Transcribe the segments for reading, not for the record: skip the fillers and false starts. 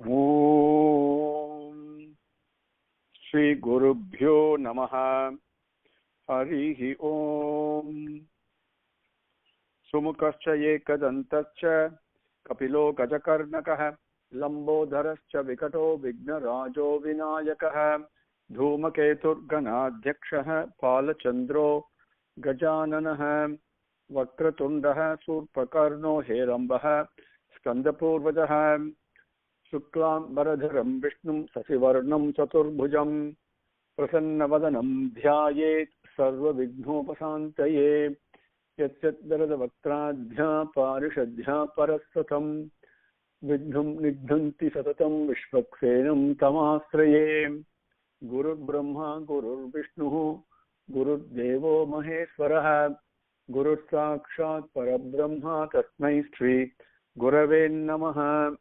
Om Shri Gurubhyo Namaha Harihi Om Sumukascha Ekadantascha Kapilo Gajakarnakaha Lambodharascha Vikato Vignarajo Vinayakaha Dhumaketurganadhyakshaha Palachandro Gajananaha Vakratundaha Surpakarno Herambaha Skandapurvajaha Shuklam Baradharam Vishnum Sasivarnam Chaturbhujam Prasannavadanam Dhyayet Sarva Vignopasantaye Yatyat Daradavaktradhya Parishadhya Parasatam Vidhum Nidhanti Satatam Vishvaksenam Tamasraye Guru Brahma Guru Vishnu Guru Devo Maheswaraha Guru Sakshat Parabrahma Tasmai Shri Gurave Namaha.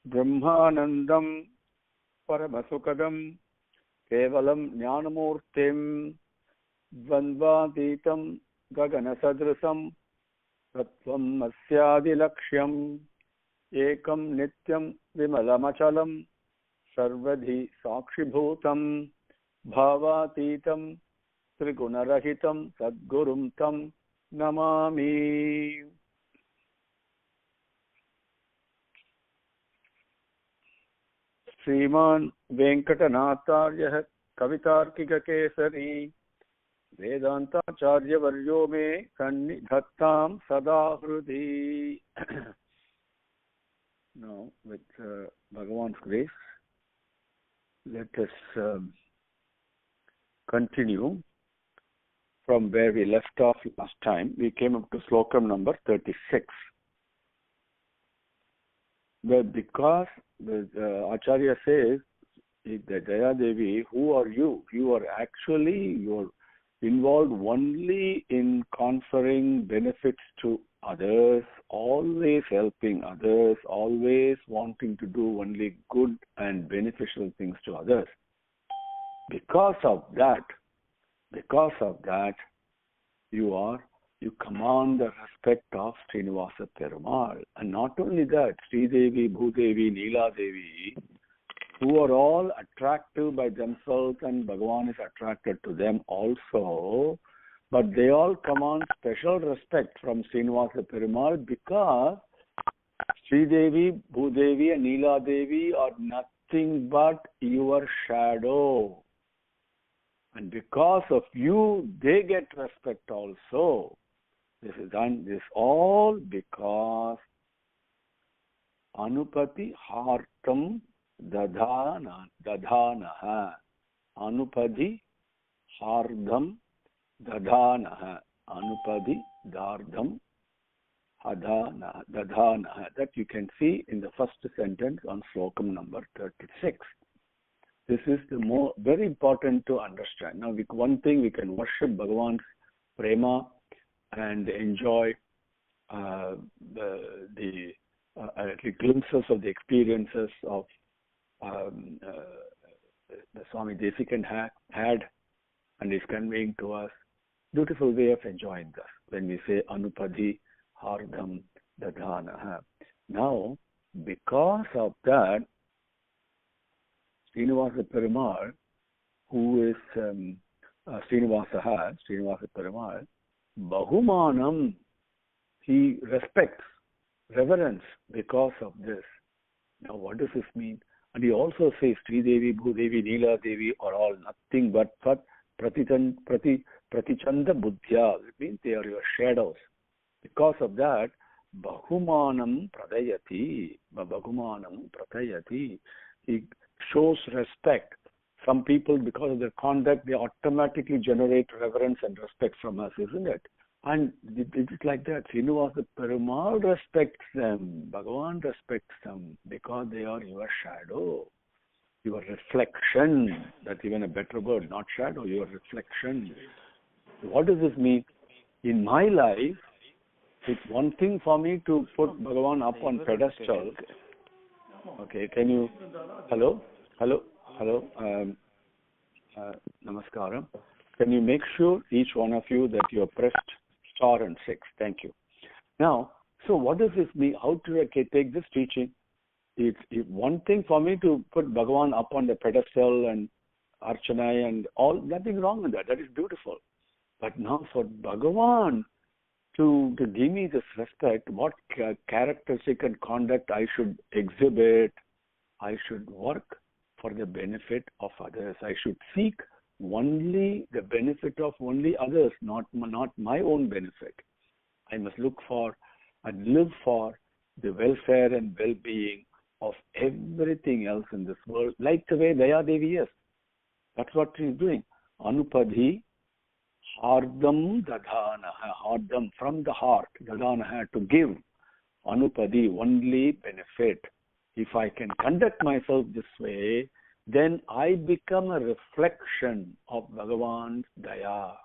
Brahmanandam Paramasukadam Kevalam Jnanamurtim Dvandvaditam Gaganasadrisam Tattvam Masyadilaksham Ekam Nityam Vimalamachalam Sarvadhi Sakshibhutam Bhavatitam Trigunarahitam Sadgurum Tam Namami. Sriman Venkatanatharya Kavitarkika Kesari Vedanta Charya Varyo Me Sannidhattam Sada Hrudi. Now, with Bhagavan's grace, let us continue from where we left off last time. We came up to Slokam number 36. But because the Acharya says that Daya Devi, who are you? You are involved only in conferring benefits to others, always helping others, always wanting to do only good and beneficial things to others. Because of that, you command the respect of Srinivasa Perumal. And not only that, Sridevi, Bhudevi, Neela Devi, who are all attractive by themselves and Bhagavan is attracted to them also, but they all command special respect from Srinivasa Perumal because Sridevi, Bhudevi and Neela Devi are nothing but your shadow. And because of you, they get respect also. This is done, this all because Anupati Hartam Dadhanaha. Anupadi Hardam Dadhanaha. Anupadi Dardam Dadhanaha. That you can see in the first sentence on Slokam number 36. This is the very important to understand. Now, one thing we can worship Bhagavan's prema and enjoy the glimpses of the experiences of the Swami Desikachariar had and is conveying to us. Beautiful way of enjoying this when we say Anupadi Hardam Dadhanaha. Now, because of that, Srinivasa Perumal, who is Srinivasa Perumal, Bahumanam, he respects, reverence because of this. Now, what does this mean? And he also says, Sridevi, Bhudevi, Neela Devi are all nothing but Pratichanda Buddhya. It means they are your shadows. Because of that, Bahumanam Pradayati. He shows respect. Some people, because of their conduct, they automatically generate reverence and respect from us, isn't it? And it is like that. Srinivasa Perumal respects them. Bhagavan respects them because they are your shadow, your reflection. That's even a better word, not shadow, your reflection. What does this mean? In my life, it's one thing for me to put Bhagavan up on pedestal. Okay, can you... Hello? Namaskaram. Can you make sure, each one of you, that you have pressed star and 6? Thank you. Now, so what does this mean? How do I take this teaching? It's one thing for me to put Bhagavan up on the pedestal and Archana and all, nothing wrong with that. That is beautiful. But now for Bhagavan to give me this respect, what characteristic and conduct I should exhibit, I should work for the benefit of others. I should seek only the benefit of only others, not my own benefit. I must look for and live for the welfare and well-being of everything else in this world, like the way Daya Devi is. That's what she is doing. Anupadhi hardam dadhanaha, hardam, from the heart, dadhanaha, to give. Anupadhi, only benefit. If I can conduct myself this way, then I become a reflection of Bhagavan's Daya.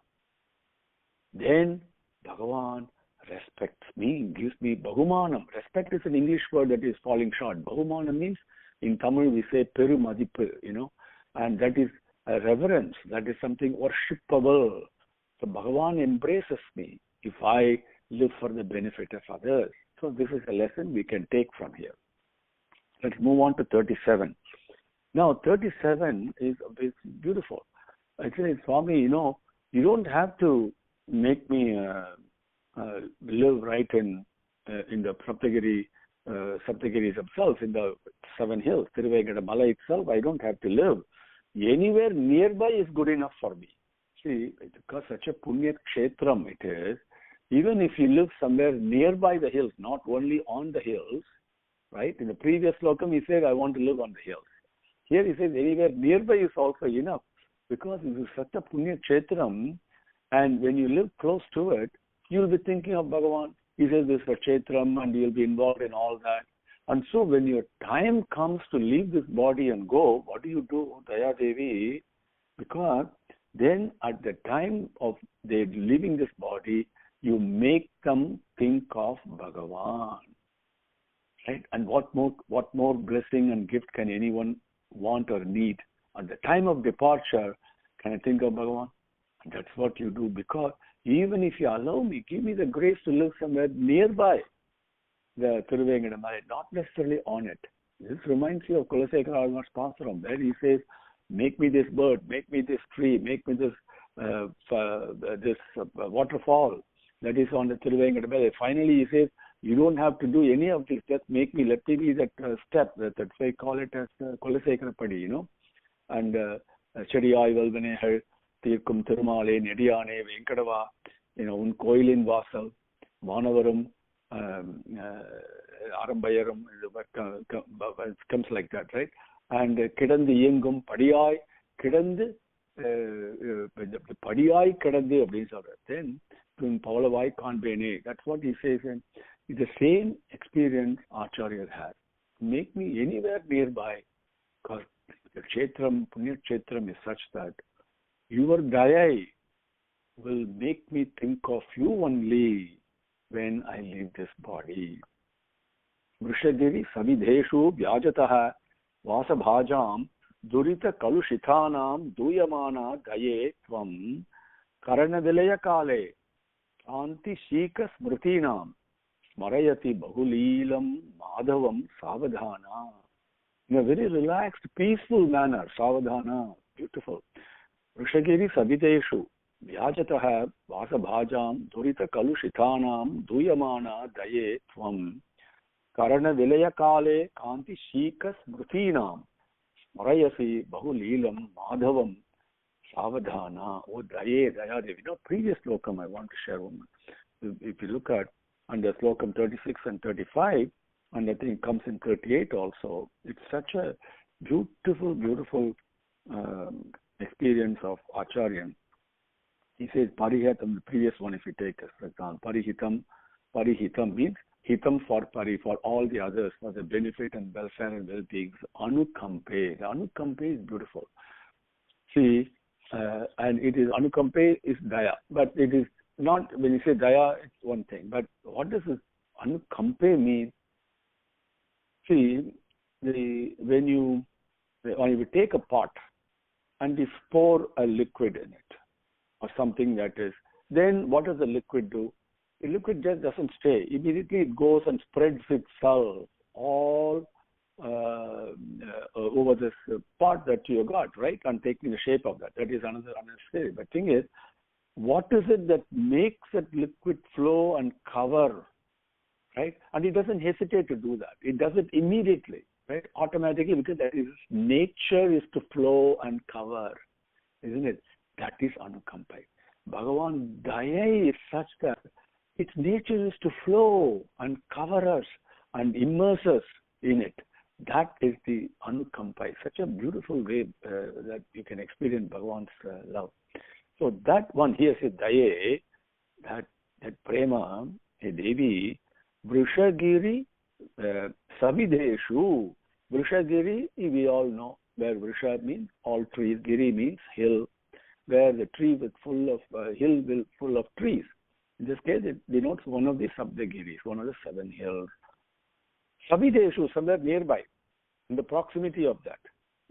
Then Bhagavan respects me, gives me Bahumanam. Respect is an English word that is falling short. Bahumanam means, in Tamil we say Peru Madipu, and that is a reverence, that is something worshipable. So Bhagavan embraces me if I live for the benefit of others. So this is a lesson we can take from here. Let's move on to 37. Now 37 is beautiful. Actually, Swami, you don't have to make me live right in the Saptagiris themselves, in the 7 hills, Tiruvengada itself. I don't have to live. Anywhere nearby is good enough for me. See, because such a Punya Kshetram it is, even if you live somewhere nearby the hills, not only on the hills, right? In the previous Slokam, he said, I want to live on the hills. Here he says, anywhere nearby is also enough, because it is such a Punya Kshetram, and when you live close to it, you'll be thinking of Bhagavan. He says this is a Kshetram, and you'll be involved in all that. And so when your time comes to leave this body and go, what do you do, Daya Devi? Because then at the time of they leaving this body, you make them think of Bhagavan. Right? And what more blessing and gift can anyone want or need? At the time of departure, can I think of Bhagavan? And that's what you do, because even if you allow me, give me the grace to live somewhere nearby the Tiruvengada, not necessarily on it. This reminds you of Kulasekara Almas Pasaram, where he says, make me this bird, make me this tree, make me this waterfall that is on the Tiruvengada. Finally, he says, you don't have to do any of this, just let me be that step, that's why I call it as Kulasekara Padi, and Chediyai Valvanehal, Tirkum Tirumale, Nediyane, Venkadava, Un Koilin Vasal, Vanavaram, Arambayaram, it comes like that, right? And Kidandi Yengum, Padiyai, Kidandi, Padiyai Kadandi, then Paulavai Kanbene. That's what he says, and it's the same experience Acharya has. Make me anywhere nearby, because the Kshetram, Punya Kshetram is such that your Daya will make me think of you only when I leave this body. Vrishagiri Savideshu Vyajataha Vasabhajam Durita Kalushithanam Duyamana Daye Tvam Karanavilaya Kale Anti Shika Smritinam Smarayati Bahulilam Madhavam Savadhana. In a very relaxed, peaceful manner, Savadhana, beautiful. Vrishagiri Savideshu Vyajataha Vasabhajam Durita Kalushithanam Duyamana Daye Tvam Karana Vilaya Kale Kanti Shika Smritinam Smarayasi Bahulilam Madhavam Savadhana. Oh Daye Daya Devi. Previous Slokam I want to share one. If you look at under Slokam 36 and 35, and I think it comes in 38 also, it's such a beautiful, beautiful experience of Acharyan. He says Parihitam, the previous one if you take as for example, Parihitam means Hitam for Pari, for all the others, for the benefit and welfare and well-being. Anukampe. The Anukampe is beautiful. See, and it is Anukampe is Daya, but it is not, when you say Daya, it's one thing. But what does this Anukampe mean? See, when you take a pot and you pour a liquid in it, or something that is, then what does the liquid do? The liquid just doesn't stay. Immediately it goes and spreads itself all over this part that you got, right? And taking the shape of that. That is another unnecessary. But thing is, what is it that makes that liquid flow and cover, right? And it doesn't hesitate to do that. It does it immediately, right? Automatically, because that is nature is to flow and cover, isn't it? That is anukampai. Bhagavan Daya is such that its nature is to flow and cover us and immerse us in it. That is the anukampai. Such a beautiful way that you can experience Bhagavan's love. So that one here says Daya, that prema, a Devi, Vrishagiri, Savideshu. Vrishagiri, we all know where Vrisha means all trees, Giri means hill, where the tree is full of hill full of trees. In this case, it denotes one of the Sabdagiris, one of the 7 hills. Savideshu, somewhere nearby, in the proximity of that.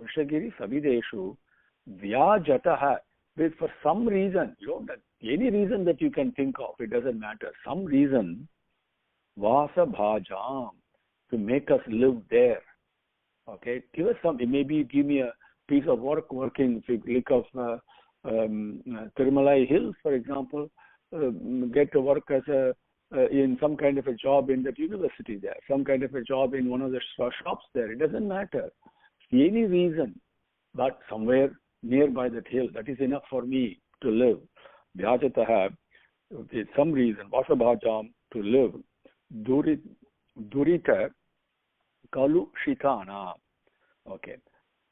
Vrishagiri, Savideshu, Vyajataha, for some reason, that any reason that you can think of, it doesn't matter. Some reason, Vasa Bhajam, to make us live there. Okay, give us some, maybe give me a piece of work working, if you look of Tirumalai Hills, for example, get to work as in some kind of a job in that university there, some kind of a job in one of the shops there. It doesn't matter. Any reason, but somewhere nearby that hill, that is enough for me to live. Vyajataha, some reason, Vasabhajam, to live. Durita, Kalu Shitana. Okay.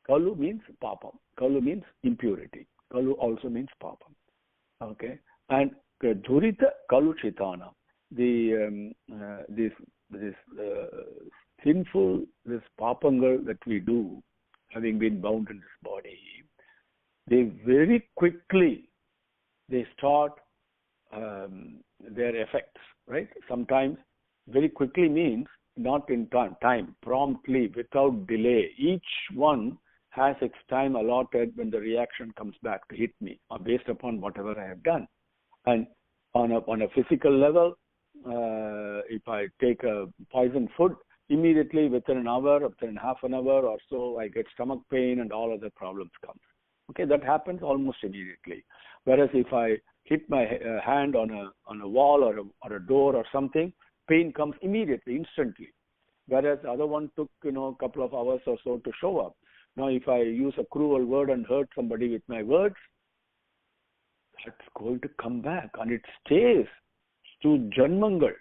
Kalu means papam. Kalu means impurity. Kalu also means papam. Okay. And Durita Kalu Shitana. This sinful, this papangal that we do, having been bound in this body, they very quickly, they start their effects, right? Sometimes very quickly means not in time, promptly, without delay. Each one has its time allotted when the reaction comes back to hit me, based upon whatever I have done. And on a physical level, if I take a poison food, immediately within an hour, within half an hour or so, I get stomach pain and all other problems come. Okay, that happens almost immediately. Whereas if I hit my hand on a wall or a door or something, pain comes immediately, instantly. Whereas the other one took a couple of hours or so to show up. Now, if I use a cruel word and hurt somebody with my words, that's going to come back and it stays to Janmangal.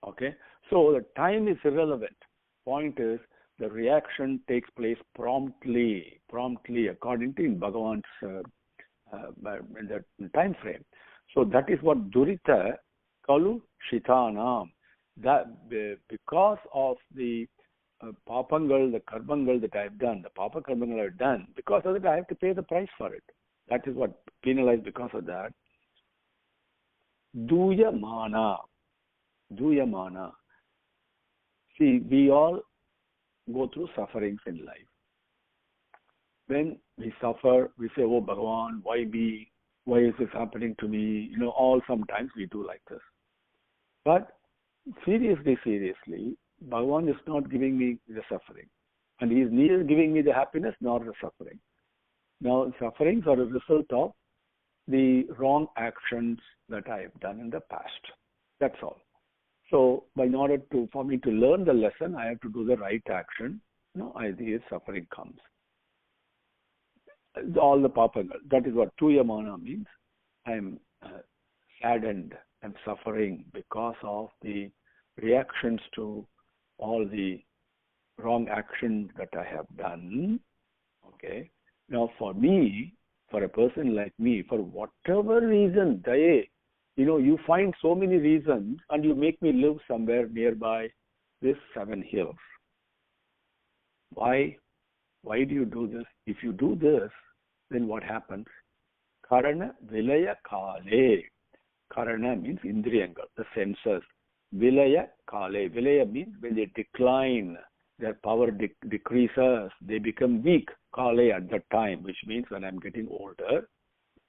Okay, so the time is irrelevant. Point is, the reaction takes place promptly according to Bhagavan's time frame. So that is what Durita Kalu Shitanam. That because of the papangal, the karmangal that I have done, the papa karmangal I have done, because of that I have to pay the price for it. That is what penalized because of that. Duyamana. See, we all go through sufferings in life. When we suffer, we say, oh Bhagavan, why me? Why is this happening to me? All sometimes we do like this. But seriously, Bhagavan is not giving me the suffering. And he is neither giving me the happiness nor the suffering. Now, sufferings are a result of the wrong actions that I have done in the past. That's all. So, in order for me to learn the lesson, I have to do the right action. The suffering comes. All the papangal. That is what Tuyamana means. I am saddened and suffering because of the reactions to all the wrong actions that I have done. Okay. Now, for me, for a person like me, for whatever reason, Daya, you find so many reasons and you make me live somewhere nearby these 7 hills. Why? Why do you do this? If you do this, then what happens? Karana Vilaya Kale. Karana means Indriyangal, the senses. Vilaya Kale. Vilaya means when they decline, their power decreases, they become weak. Kale at that time, which means when I'm getting older,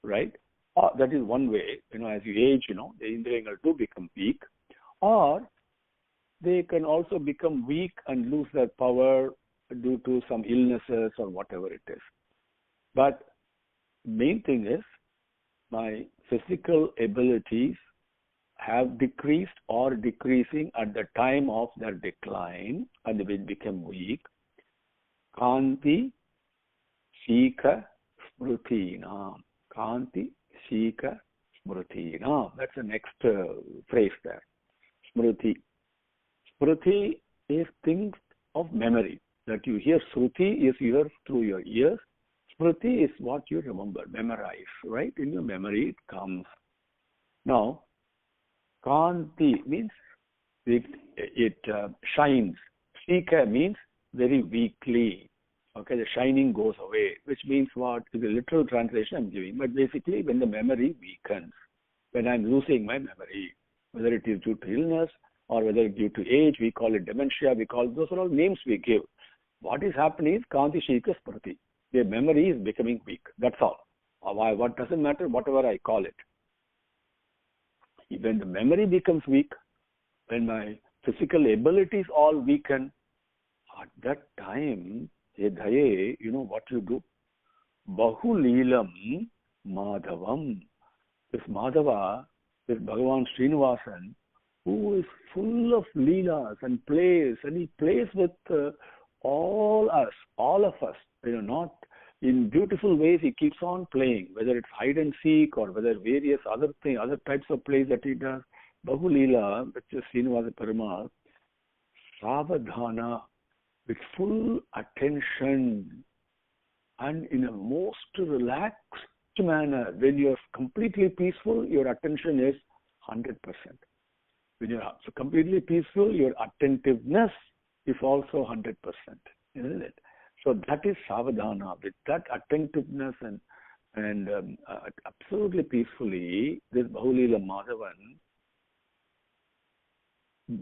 right? That is one way. As you age, the indriyas do become weak. Or they can also become weak and lose their power due to some illnesses or whatever it is. But main thing is, my physical abilities have decreased or decreasing at the time of their decline, and they will become weak. Kanti Shika Smrutinam. Kanti Shika Smrutinam. That's the next phrase there. Smruti. Smruti is things of memory. That you hear Shruti is heard through your ears. Smruti is what you remember, memorize, right? In your memory it comes. Now, Kanti means it shines. Shika means very weakly. Okay, the shining goes away, which means what? Is a literal translation I'm giving. But basically, when the memory weakens, when I'm losing my memory, whether it is due to illness or whether it's due to age, we call it dementia, those are all names we give. What is happening is Kanti Shika Smriti. The memory is becoming weak. That's all. What doesn't matter, whatever I call it. When the memory becomes weak, when my physical abilities all weaken, at that time, Daye, what you do? Bahuleelam Madhavam. This Madhava, this Bhagavan Srinivasan, who is full of leelas and plays, and he plays with all of us, not in beautiful ways. He keeps on playing, whether it's hide and seek or whether various other types of plays that he does. Bahuleela, which is Srinivasa Perumal, Savadhana, with full attention and in a most relaxed manner. When you're completely peaceful, your attention is 100%. When you're completely peaceful, your attentiveness is also 100%, isn't it? So that is Savadhana. With that attentiveness and absolutely peacefully, this Bahuleela Madhavan,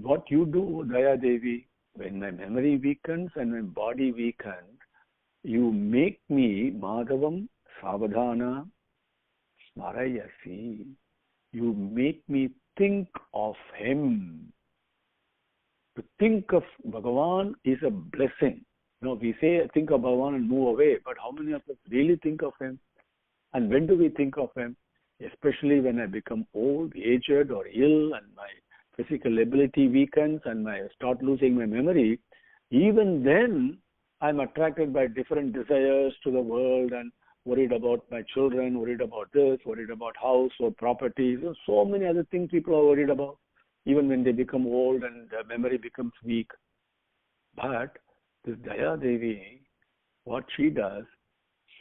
what you do, Daya Devi, when my memory weakens and my body weakens, you make me Madhavam Savadhana Smarayasi. You make me think of him. To think of Bhagavan is a blessing. We say think of Bhagavan and move away, but how many of us really think of him? And when do we think of him? Especially when I become old, aged or ill and my physical ability weakens and I start losing my memory. Even then, I'm attracted by different desires to the world and worried about my children, worried about this, worried about house or properties. So many other things people are worried about, even when they become old and their memory becomes weak. But this Daya Devi, what she does,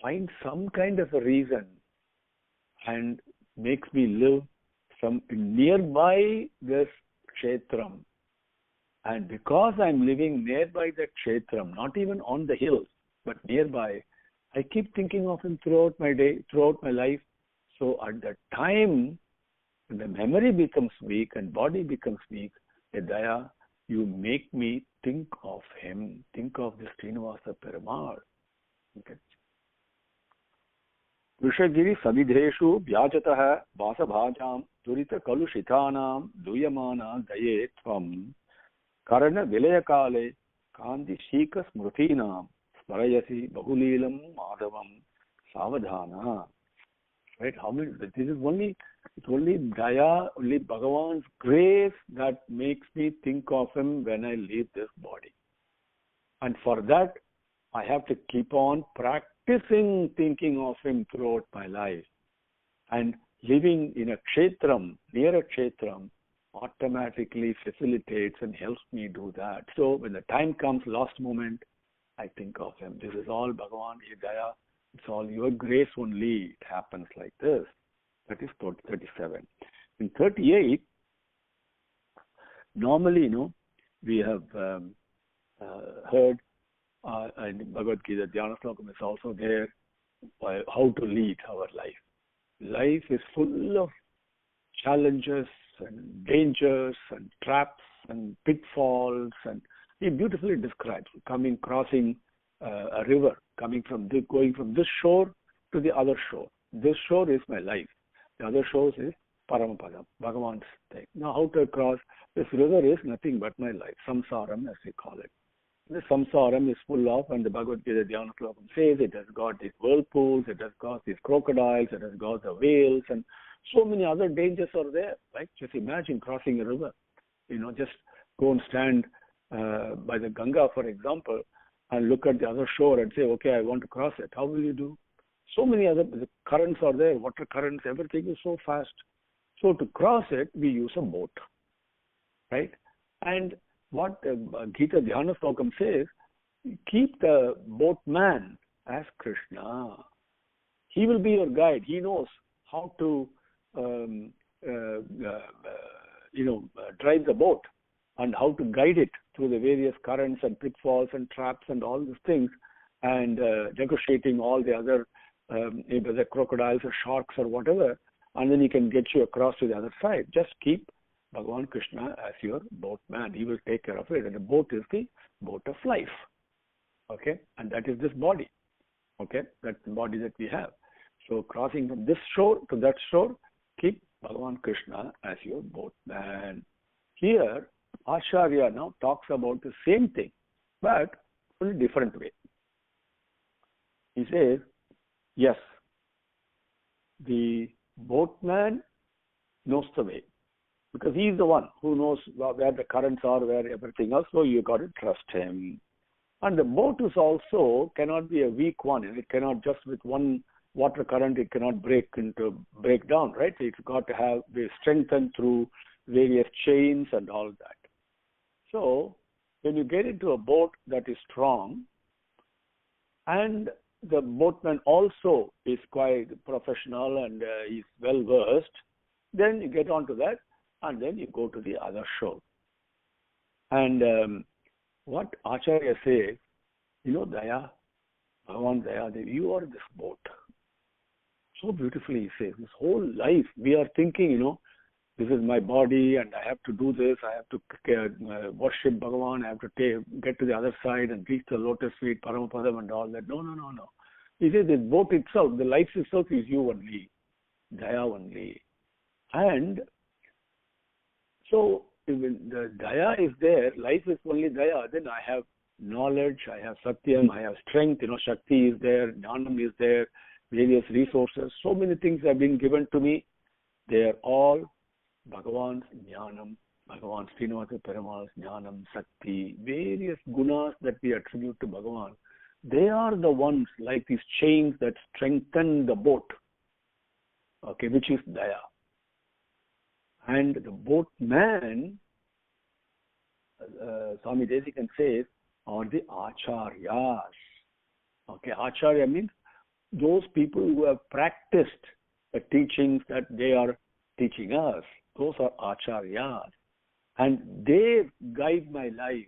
finds some kind of a reason and makes me live some nearby this kshetram. And because I'm living nearby that kshetram, not even on the hills, but nearby, I keep thinking of him throughout my day, throughout my life. So at that time, when the memory becomes weak and body becomes weak, Daya, you make me think of him, think of this Srinivasa Perumal. Okay. Vishagiri Sabidreshu Vyajataha Vasabhajam Durita Kalushitanam Duyamana Daye Tvam Karana Vilayakale Kandi Shika Smrutinam Smarayasi Bahuleelam Madhavam Savadhana. Right? It's only Daya, only Bhagavan's grace that makes me think of him when I leave this body. And for that, I have to keep on practicing thinking of him throughout my life. And living in a kshetram, near a kshetram, automatically facilitates and helps me do that. So when the time comes, last moment, I think of him. This is all Bhagavan, Daya. It's all your grace only. It happens like this. That is 37. In 38, normally, we have heard in Bhagavad Gita, Dhyana Slokam is also there, how to lead our life. Life is full of challenges and dangers and traps and pitfalls, and he beautifully describes crossing a river, going from this shore to the other shore. This shore is my life. The other shore is Paramapadam, Bhagavan's thing. Now, how to cross? This river is nothing but my life, samsaram as we call it. The samsaram is full of, and the Bhagavad Gita Dhyana Slokam says it has got these whirlpools, it has got these crocodiles, it has got the whales, and so many other dangers are there. Right? Just imagine crossing a river. Just go and stand by the Ganga, for example, and look at the other shore and say, okay, I want to cross it. How will you do? So many other the currents are there, water currents, everything is so fast. So to cross it, we use a boat, right? And what Gita Dhyana Slokam says, keep the boatman as Krishna. He will be your guide. He knows how to, drive the boat and how to guide it through the various currents and pitfalls and traps and all these things, and negotiating all the other, the crocodiles or sharks or whatever, and then he can get you across to the other side. Just keep Bhagavan Krishna as your boatman. He will take care of it. And the boat is the boat of life. Okay? And that is this body. Okay? That's the body that we have. So crossing from this shore to that shore, keep Bhagavan Krishna as your boatman. Here, Acharya now talks about the same thing, but in a different way. He says, yes, the boatman knows the way, because he is the one who knows where the currents are, where everything else, so you got to trust him. And the boat is also cannot be a weak one. It cannot just with one water current, it cannot break down, right? It's got to be strengthened through various chains and all that. So when you get into a boat that is strong, and the boatman also is quite professional and is well versed, then you get onto that, and then you go to the other shore. And what Acharya says, Daya, Bhagavan Daya, you are this boat. So beautifully he says, this whole life we are thinking, this is my body and I have to do this, I have to worship Bhagavan, I have to get to the other side and reach the lotus feet, Paramapadam and all that. No. He says this boat itself, the life itself is you only, Daya only. And so if the Daya is there, life is only Daya, then I have knowledge, I have Satyam, I have strength, Shakti is there, Jnanam is there, various resources, so many things have been given to me. They are all Bhagavan's Jnanam, Bhagavan Srinivasa Perumal's Jnanam, Shakti, various gunas that we attribute to Bhagavan. They are the ones like these chains that strengthen the boat, okay, which is Daya. And the boatman, Swami Desikachariar says, are the Acharyas. Okay, Acharya means those people who have practiced the teachings that they are teaching us. Those are Acharyas. And they guide my life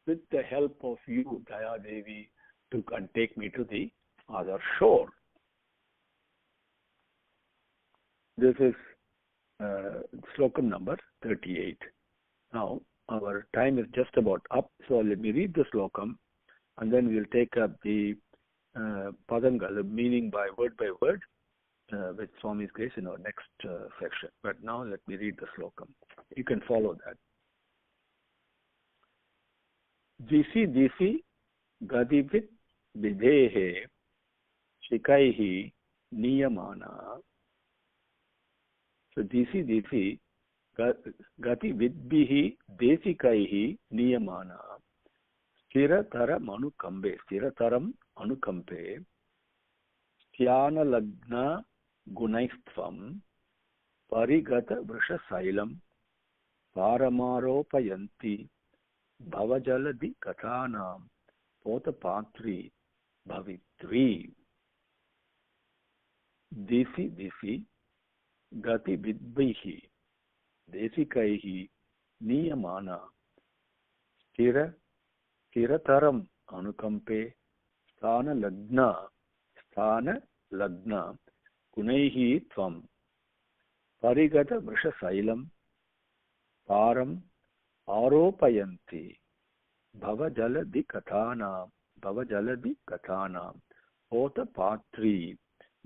with the help of you, Daya Devi, to take me to the other shore. This is Slokam number 38. Now, our time is just about up, so let me read the Slokam, and then we'll take up the Padangal, the meaning by word, with Swami's grace in our next section. But now let me read the Slokam. You can follow that. Disi gadivit videhe shikaihi niyamana. So disi gati vidbihi desikaihi niyamana. Sthirataram anukampe Sthana lagna gunaistvam parigata vrusha sailam paramaropayanti bhavajaladi kathanam potapatri bhavitri. Disi gati vidbihi desikaihi niyamana Sthirataram anukampe sthana lagna kunaihi tvam parigata vrusha sailam param aropayanti bhavajaladi kathanam ota patri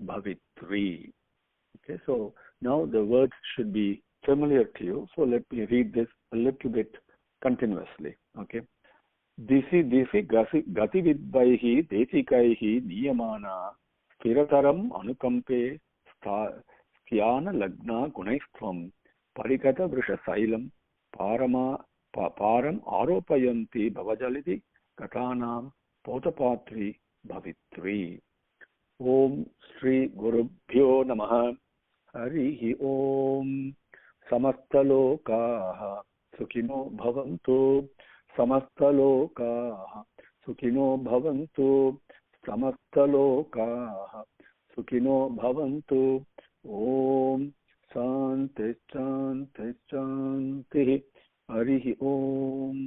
bhavitri. Okay, so Now the words should be familiar to you, so let me read this a little bit continuously. Okay. Disi gati vidvaihi desikaihi niyamana sthirataram anukampe sthiyana lagna gunaistvam parikata vrusha sailam param aropayanti bhavajaliti katanam potapatri bhavitri. Om Shri Gurubhyo Namaha. Harihi Om. Samastalokaha Sukhino Bhavantu. Samastalokaha Sukhino Bhavantu. Samastalokaha Sukhino Bhavantu. Om Shanti Shanti Shanti. Harihi Om.